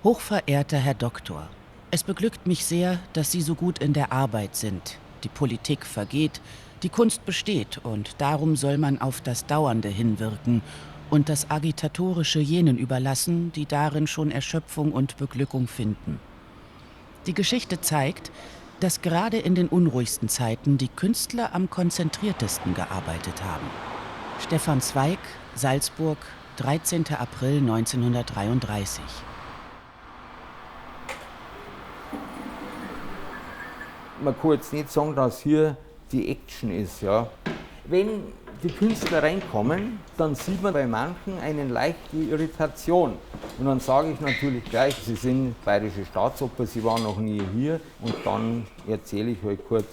Hochverehrter Herr Doktor, es beglückt mich sehr, dass Sie so gut in der Arbeit sind. Die Politik vergeht, die Kunst besteht und darum soll man auf das Dauernde hinwirken und das Agitatorische jenen überlassen, die darin schon Erschöpfung und Beglückung finden. Die Geschichte zeigt, dass gerade in den unruhigsten Zeiten die Künstler am konzentriertesten gearbeitet haben. Stefan Zweig, Salzburg, 13. April 1933. Man kann jetzt nicht sagen, dass hier die Action ist. Ja. Wenn die Künstler reinkommen, dann sieht man bei manchen eine leichte Irritation. Und dann sage ich natürlich gleich, Sie sind Bayerische Staatsoper, Sie waren noch nie hier. Und dann erzähle ich euch kurz.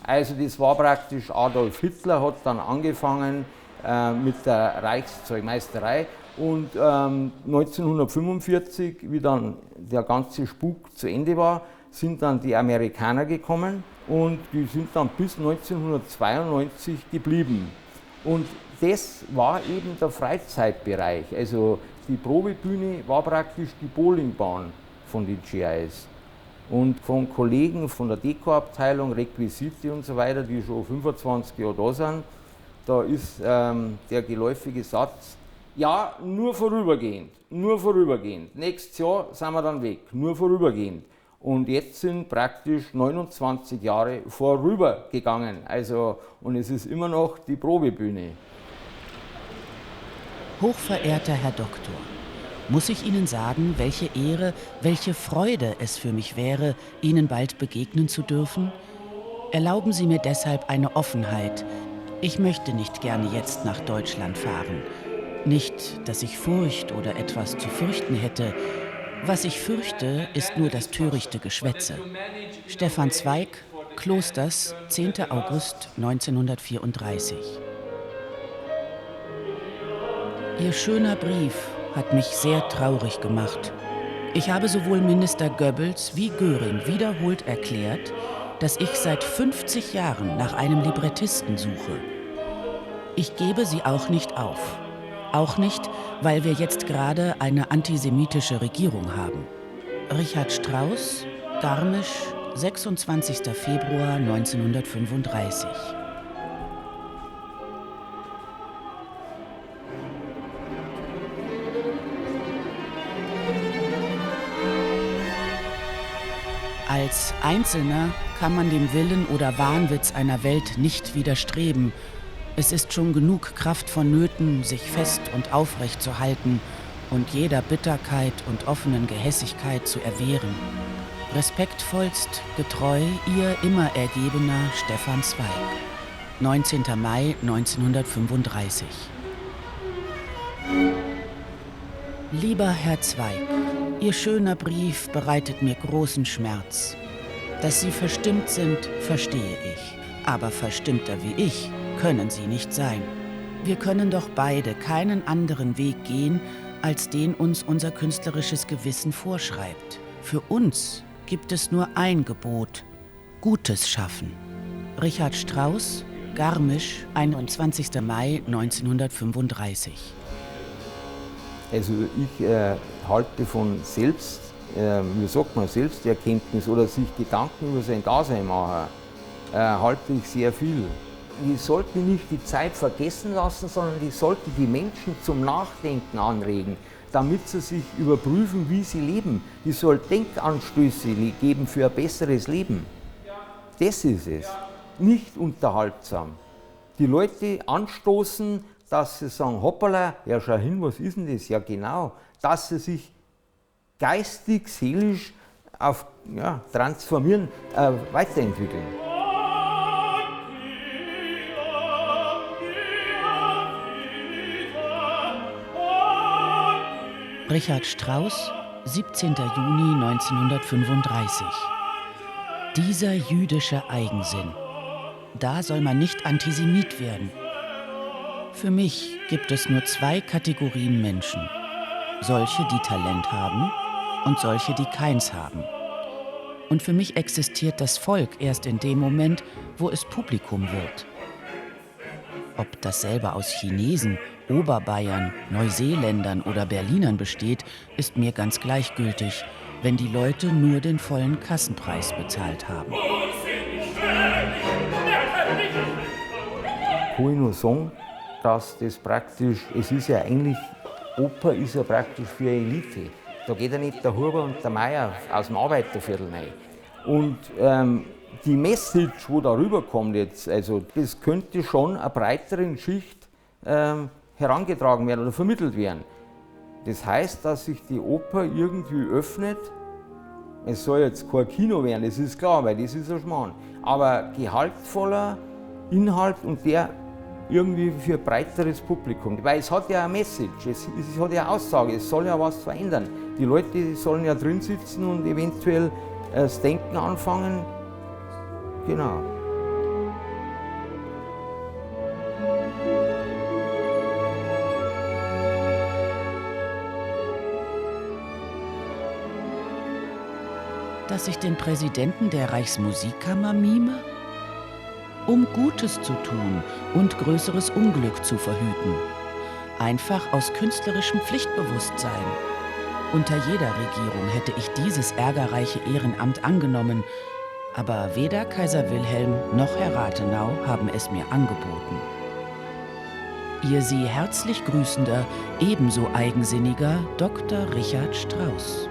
Also das war praktisch, Adolf Hitler hat dann angefangen mit der Reichszeugmeisterei. Und 1945, wie dann der ganze Spuk zu Ende war, sind dann die Amerikaner gekommen und die sind dann bis 1992 geblieben. Und das war eben der Freizeitbereich. Also die Probebühne war praktisch die Bowlingbahn von den GIs. Und von Kollegen von der Dekoabteilung, Requisite und so weiter, die schon 25 Jahre da sind, da ist der geläufige Satz, ja, nur vorübergehend, nur vorübergehend. Nächstes Jahr sind wir dann weg, nur vorübergehend. Und jetzt sind praktisch 29 Jahre vorübergegangen. Also, und es ist immer noch die Probebühne. Hochverehrter Herr Doktor, muss ich Ihnen sagen, welche Ehre, welche Freude es für mich wäre, Ihnen bald begegnen zu dürfen? Erlauben Sie mir deshalb eine Offenheit. Ich möchte nicht gerne jetzt nach Deutschland fahren. Nicht, dass ich Furcht oder etwas zu fürchten hätte. Was ich fürchte, ist nur das törichte Geschwätze. Stefan Zweig, Klosters, 10. August 1934. Ihr schöner Brief hat mich sehr traurig gemacht. Ich habe sowohl Minister Goebbels wie Göring wiederholt erklärt, dass ich seit 50 Jahren nach einem Librettisten suche. Ich gebe sie auch nicht auf. Auch nicht, weil wir jetzt gerade eine antisemitische Regierung haben. Richard Strauss, Garmisch, 26. Februar 1935. Als Einzelner kann man dem Willen oder Wahnwitz einer Welt nicht widerstreben. Es ist schon genug Kraft vonnöten, sich fest und aufrecht zu halten und jeder Bitterkeit und offenen Gehässigkeit zu erwehren. Respektvollst, getreu, Ihr immer ergebener Stefan Zweig. 19. Mai 1935. Lieber Herr Zweig, Ihr schöner Brief bereitet mir großen Schmerz. Dass Sie verstimmt sind, verstehe ich. Aber verstimmter wie ich können Sie nicht sein. Wir können doch beide keinen anderen Weg gehen, als den uns unser künstlerisches Gewissen vorschreibt. Für uns gibt es nur ein Gebot: Gutes schaffen. Richard Strauss, Garmisch, 21. Mai 1935. Also ich halte von wie sagt man, Selbsterkenntnis oder sich Gedanken über sein Dasein machen, halte ich sehr viel. Die sollten nicht die Zeit vergessen lassen, sondern die sollten die Menschen zum Nachdenken anregen, damit sie sich überprüfen, wie sie leben. Die soll Denkanstöße geben für ein besseres Leben. Das ist es. Nicht unterhaltsam. Die Leute anstoßen, dass sie sagen, hoppala, ja schau hin, was ist denn das? Ja genau, dass sie sich geistig, seelisch transformieren, weiterentwickeln. Richard Strauss, 17. Juni 1935. Dieser jüdische Eigensinn. Da soll man nicht Antisemit werden. Für mich gibt es nur zwei Kategorien Menschen. Solche, die Talent haben und solche, die keins haben. Und für mich existiert das Volk erst in dem Moment, wo es Publikum wird. Ob dasselbe aus Chinesen Oberbayern, Neuseeländern oder Berlinern besteht, ist mir ganz gleichgültig, wenn die Leute nur den vollen Kassenpreis bezahlt haben. Kann ich nur sagen, dass das praktisch, es ist ja eigentlich, Oper ist ja praktisch für eine Elite. Da geht ja nicht der Huber und der Meier aus dem Arbeiterviertel rein. Und die Message, wo da rüberkommt jetzt, also das könnte schon einer breiteren Schicht herangetragen werden oder vermittelt werden. Das heißt, dass sich die Oper irgendwie öffnet. Es soll jetzt kein Kino werden, das ist klar, weil das ist ein Schmarrn. Aber gehaltvoller Inhalt und der irgendwie für ein breiteres Publikum. Weil es hat ja eine Message, es hat ja eine Aussage, es soll ja was verändern. Die Leute sollen ja drin sitzen und eventuell das Denken anfangen. Genau. Dass ich den Präsidenten der Reichsmusikkammer mime? Um Gutes zu tun und größeres Unglück zu verhüten. Einfach aus künstlerischem Pflichtbewusstsein. Unter jeder Regierung hätte ich dieses ärgerreiche Ehrenamt angenommen, aber weder Kaiser Wilhelm noch Herr Rathenau haben es mir angeboten. Ihr Sie herzlich grüßender, ebenso eigensinniger Dr. Richard Strauss.